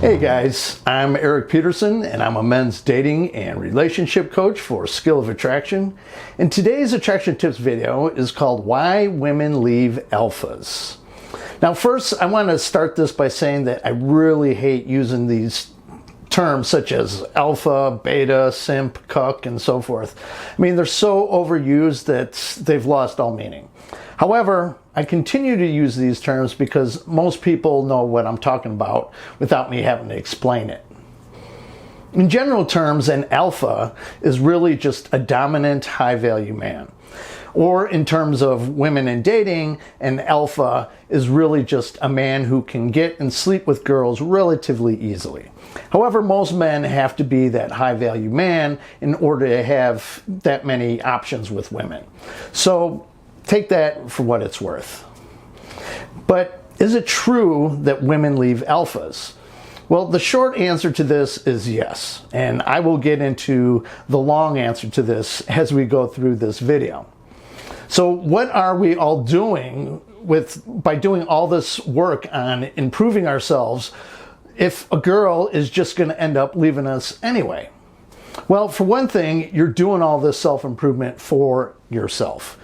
Hey guys, I'm Erik Peterson and I'm a men's dating and relationship coach for Skill of Attraction. And today's attraction tips video is called Why Women Leave Alphas. Now first, I want to start this by saying that I really hate using these terms such as alpha, beta, simp, cuck, and so forth. I mean, they're so overused that they've lost all meaning. However, I continue to use these terms because most people know what I'm talking about without me having to explain it. In general terms, an alpha is really just a dominant, high-value man. Or in terms of women in dating, an alpha is really just a man who can get and sleep with girls relatively easily. However, most men have to be that high-value man in order to have that many options with women. So take that for what it's worth. But is it true that women leave alphas? Well, the short answer to this is yes. And I will get into the long answer to this as we go through this video. So what are we all doing by doing all this work on improving ourselves if a girl is just going to end up leaving us anyway? Well, for one thing, you're doing all this self-improvement for yourself.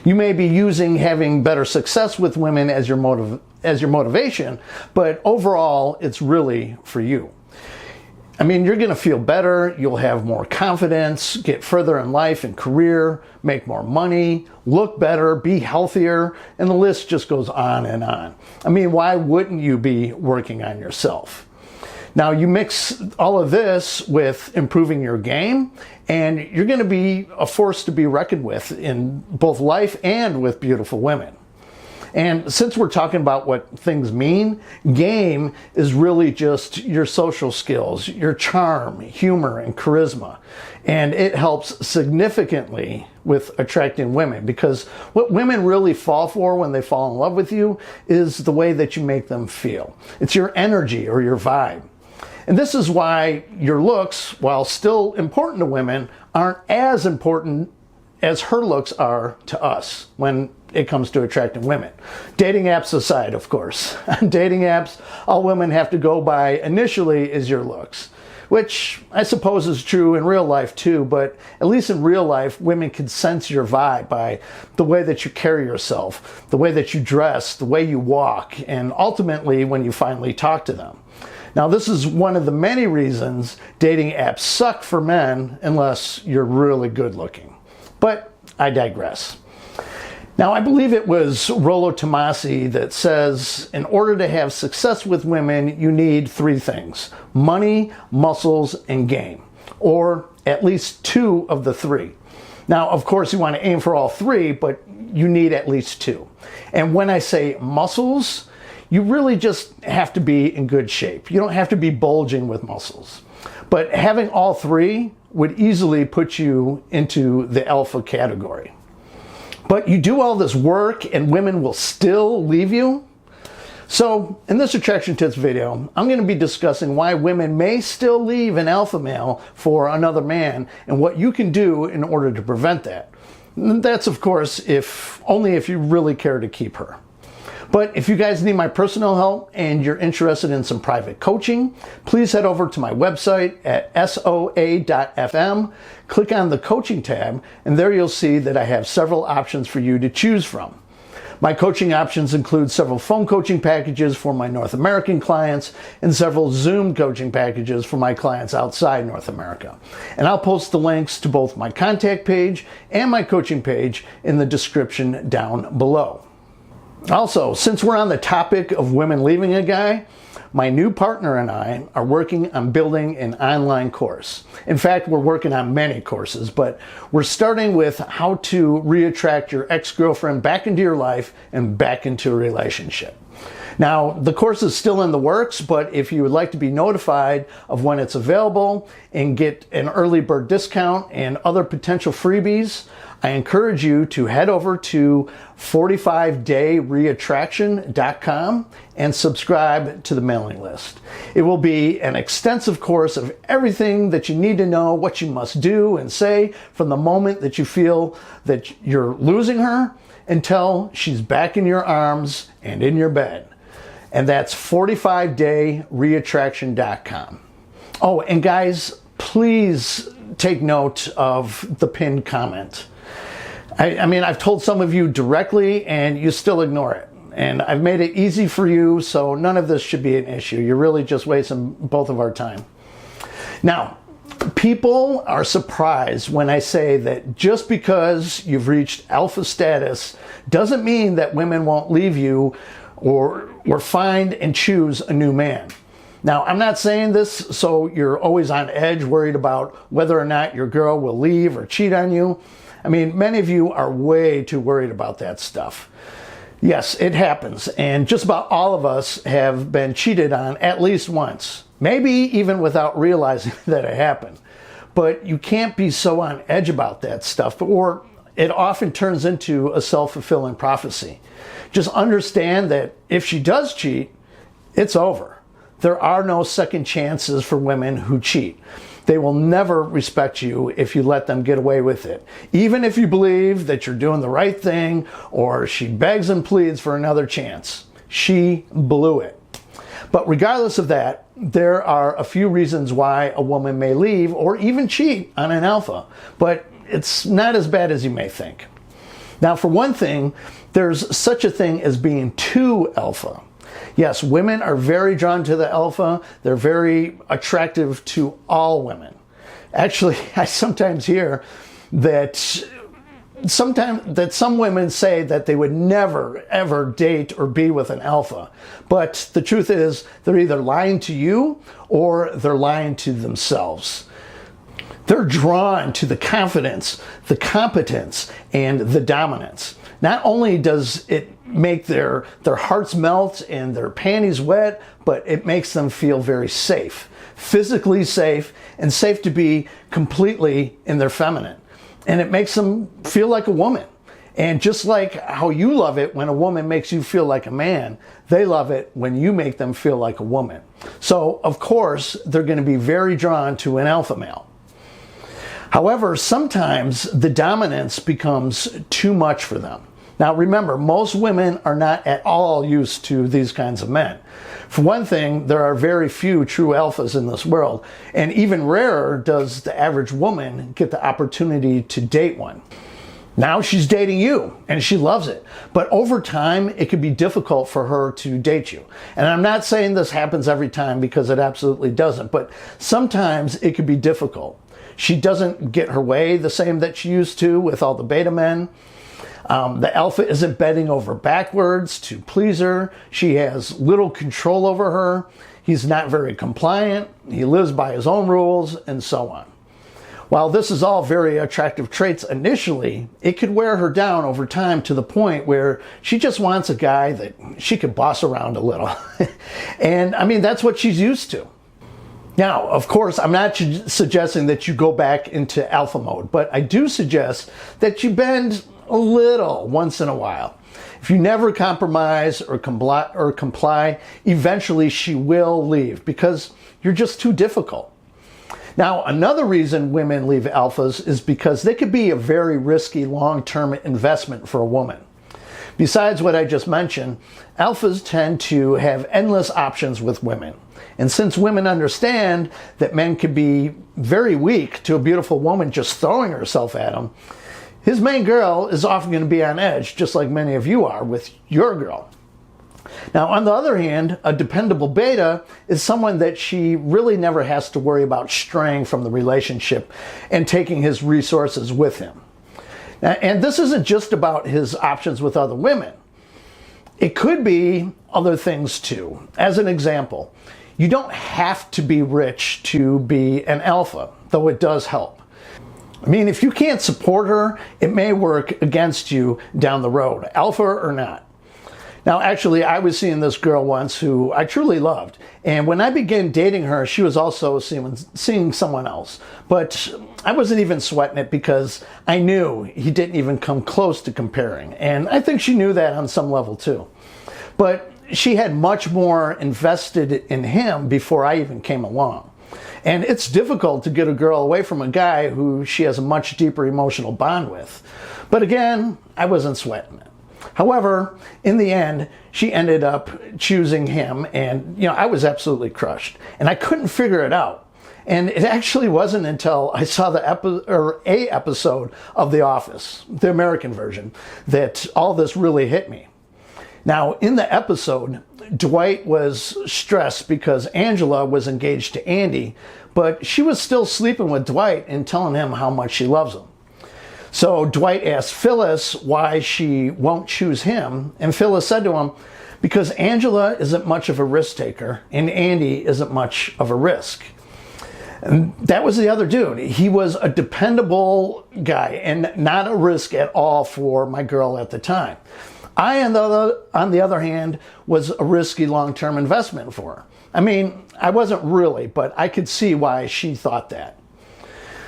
You may be using having better success with women as your motivation, but overall, it's really for you. I mean, you're going to feel better, you'll have more confidence, get further in life and career, make more money, look better, be healthier, and the list just goes on and on. I mean, why wouldn't you be working on yourself? Now, you mix all of this with improving your game, and you're going to be a force to be reckoned with in both life and with beautiful women. And since we're talking about what things mean, game is really just your social skills, your charm, humor, and charisma. And it helps significantly with attracting women, because what women really fall for when they fall in love with you is the way that you make them feel. It's your energy or your vibe. And this is why your looks, while still important to women, aren't as important as her looks are to us when it comes to attracting women. Dating apps aside, of course. On dating apps, all women have to go by initially is your looks, which I suppose is true in real life too, but at least in real life, women can sense your vibe by the way that you carry yourself, the way that you dress, the way you walk, and ultimately when you finally talk to them. Now, this is one of the many reasons dating apps suck for men unless you're really good looking. But I digress. Now, I believe it was Rollo Tomassi that says, in order to have success with women, you need three things: money, muscles, and game. Or at least two of the three. Now, of course, you want to aim for all three, but you need at least two. And when I say muscles, you really just have to be in good shape. You don't have to be bulging with muscles. But having all three would easily put you into the alpha category. But you do all this work and women will still leave you? So in this attraction tips video, I'm going to be discussing why women may still leave an alpha male for another man and what you can do in order to prevent that. And that's, of course, only if you really care to keep her. But if you guys need my personal help and you're interested in some private coaching, please head over to my website at soa.fm, click on the coaching tab, and there you'll see that I have several options for you to choose from. My coaching options include several phone coaching packages for my North American clients and several Zoom coaching packages for my clients outside North America. And I'll post the links to both my contact page and my coaching page in the description down below. Also, since we're on the topic of women leaving a guy, my new partner and I are working on building an online course. In fact, we're working on many courses, but we're starting with how to reattract your ex-girlfriend back into your life and back into a relationship. Now, the course is still in the works, but if you would like to be notified of when it's available and get an early bird discount and other potential freebies, I encourage you to head over to 45dayreattraction.com and subscribe to the mailing list. It will be an extensive course of everything that you need to know, what you must do and say from the moment that you feel that you're losing her until she's back in your arms and in your bed. And that's 45dayreattraction.com. Oh, and guys, please take note of the pinned comment. I mean, I've told some of you directly and you still ignore it. And I've made it easy for you, so none of this should be an issue. You're really just wasting both of our time. Now, people are surprised when I say that just because you've reached alpha status doesn't mean that women won't leave you or find and choose a new man. Now, I'm not saying this so you're always on edge, worried about whether or not your girl will leave or cheat on you. I mean, many of you are way too worried about that stuff. Yes, it happens, and just about all of us have been cheated on at least once, maybe even without realizing that it happened. But you can't be so on edge about that stuff, or it often turns into a self-fulfilling prophecy. Just understand that if she does cheat, it's over. There are no second chances for women who cheat. They will never respect you if you let them get away with it. Even if you believe that you're doing the right thing or she begs and pleads for another chance. She blew it. But regardless of that, there are a few reasons why a woman may leave or even cheat on an alpha. But it's not as bad as you may think. Now, for one thing, there's such a thing as being too alpha. Yes, women are very drawn to the alpha. They're very attractive to all women. Actually, I sometimes hear that some women say that they would never, ever date or be with an alpha. But the truth is, they're either lying to you or they're lying to themselves. They're drawn to the confidence, the competence, and the dominance. Not only does it make their hearts melt and their panties wet, but it makes them feel very safe, physically safe, and safe to be completely in their feminine. And it makes them feel like a woman. And just like how you love it when a woman makes you feel like a man, they love it when you make them feel like a woman. So, of course, they're going to be very drawn to an alpha male. However, sometimes the dominance becomes too much for them. Now remember, most women are not at all used to these kinds of men. For one thing, there are very few true alphas in this world, and even rarer does the average woman get the opportunity to date one. Now she's dating you, and she loves it. But over time, it can be difficult for her to date you. And I'm not saying this happens every time, because it absolutely doesn't, but sometimes it can be difficult. She doesn't get her way the same that she used to with all the beta men. The alpha isn't bending over backwards to please her. She has little control over her. He's not very compliant. He lives by his own rules, and so on. While this is all very attractive traits initially, it could wear her down over time to the point where she just wants a guy that she could boss around a little. And I mean, that's what she's used to. Now, of course, I'm not suggesting that you go back into alpha mode, but I do suggest that you bend a little once in a while. If you never compromise or comply, eventually she will leave because you're just too difficult. Now, another reason women leave alphas is because they could be a very risky long-term investment for a woman. Besides what I just mentioned, alphas tend to have endless options with women. And since women understand that men can be very weak to a beautiful woman just throwing herself at them, his main girl is often going to be on edge, just like many of you are with your girl. Now, on the other hand, a dependable beta is someone that she really never has to worry about straying from the relationship and taking his resources with him. Now, and this isn't just about his options with other women. It could be other things too. As an example, you don't have to be rich to be an alpha, though it does help. I mean, if you can't support her, it may work against you down the road, alpha or not. Now, actually, I was seeing this girl once who I truly loved. And when I began dating her, she was also seeing someone else. But I wasn't even sweating it because I knew he didn't even come close to comparing. And I think she knew that on some level too. But she had much more invested in him before I even came along. And it's difficult to get a girl away from a guy who she has a much deeper emotional bond with. But again, I wasn't sweating it. However, in the end, she ended up choosing him, and I was absolutely crushed, and I couldn't figure it out. And it actually wasn't until I saw a episode of The Office, the American version, that all this really hit me. Now, in the episode, Dwight was stressed because Angela was engaged to Andy, but she was still sleeping with Dwight and telling him how much she loves him. So Dwight asked Phyllis why she won't choose him, and Phyllis said to him, because Angela isn't much of a risk taker and Andy isn't much of a risk. And that was the other dude. He was a dependable guy and not a risk at all for my girl at the time. I, on the other hand, was a risky long-term investment for her. I mean, I wasn't really, but I could see why she thought that.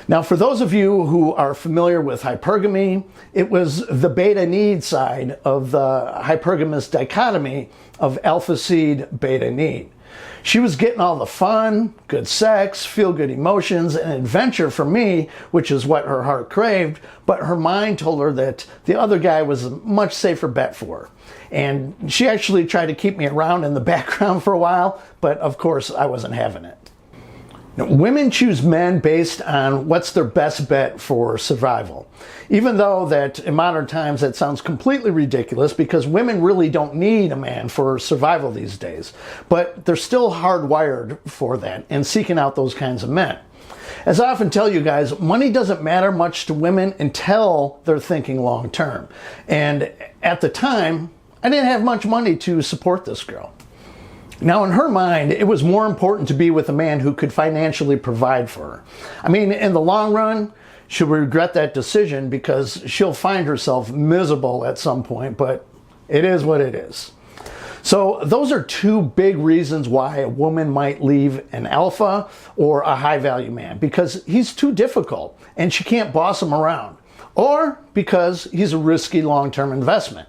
Now, for those of you who are familiar with hypergamy, it was the beta need side of the hypergamous dichotomy of alpha seed, beta need. She was getting all the fun, good sex, feel-good emotions, and adventure from me, which is what her heart craved, but her mind told her that the other guy was a much safer bet for her. And she actually tried to keep me around in the background for a while, but of course I wasn't having it. Now, women choose men based on what's their best bet for survival. Even though that in modern times that sounds completely ridiculous because women really don't need a man for survival these days. But they're still hardwired for that and seeking out those kinds of men. As I often tell you guys, money doesn't matter much to women until they're thinking long term. And at the time, I didn't have much money to support this girl. Now, in her mind, it was more important to be with a man who could financially provide for her. I mean, in the long run, she'll regret that decision because she'll find herself miserable at some point, but it is what it is. So those are two big reasons why a woman might leave an alpha or a high-value man, because he's too difficult and she can't boss him around, or because he's a risky long-term investment.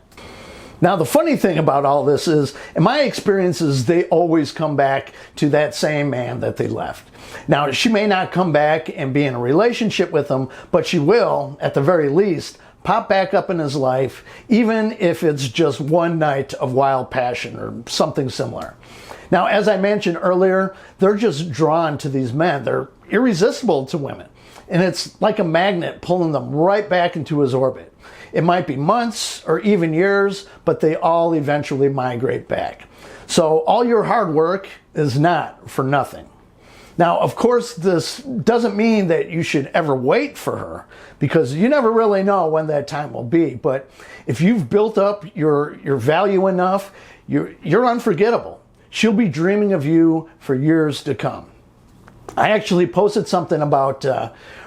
Now, the funny thing about all this is, in my experiences, they always come back to that same man that they left. Now, she may not come back and be in a relationship with him, but she will, at the very least, pop back up in his life, even if it's just one night of wild passion or something similar. Now, as I mentioned earlier, they're just drawn to these men. They're irresistible to women. And it's like a magnet pulling them right back into his orbit. It might be months or even years, but they all eventually migrate back. So all your hard work is not for nothing. Now, of course, this doesn't mean that you should ever wait for her, because you never really know when that time will be. But if you've built up your value enough, you're unforgettable. She'll be dreaming of you for years to come. I actually posted something about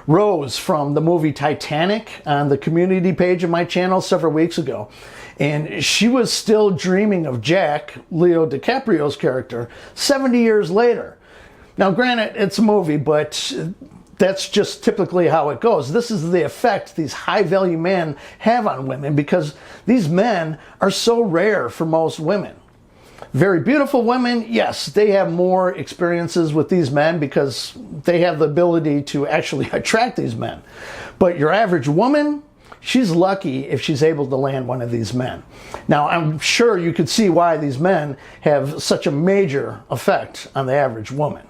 Rose from the movie Titanic on the community page of my channel several weeks ago. And she was still dreaming of Jack, Leo DiCaprio's character, 70 years later. Now, granted, it's a movie, but that's just typically how it goes. This is the effect these high-value men have on women because these men are so rare for most women. Very beautiful women, yes, they have more experiences with these men because they have the ability to actually attract these men. But your average woman, she's lucky if she's able to land one of these men. Now, I'm sure you could see why these men have such a major effect on the average woman.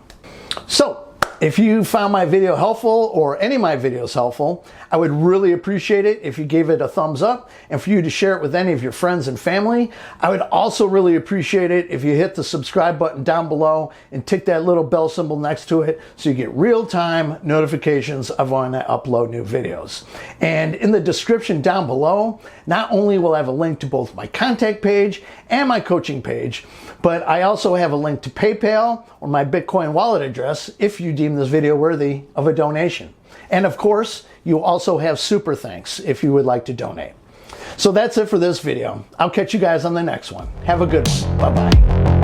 So, if you found my video helpful or any of my videos helpful, I would really appreciate it if you gave it a thumbs up and for you to share it with any of your friends and family. I would also really appreciate it if you hit the subscribe button down below and tick that little bell symbol next to it so you get real-time notifications of when I upload new videos. And in the description down below, not only will I have a link to both my contact page and my coaching page, but I also have a link to PayPal or my Bitcoin wallet address if you deem this video worthy of a donation. And of course, you also have super thanks if you would like to donate. So that's it for this video. I'll catch you guys on the next one. Have a good one. Bye-bye.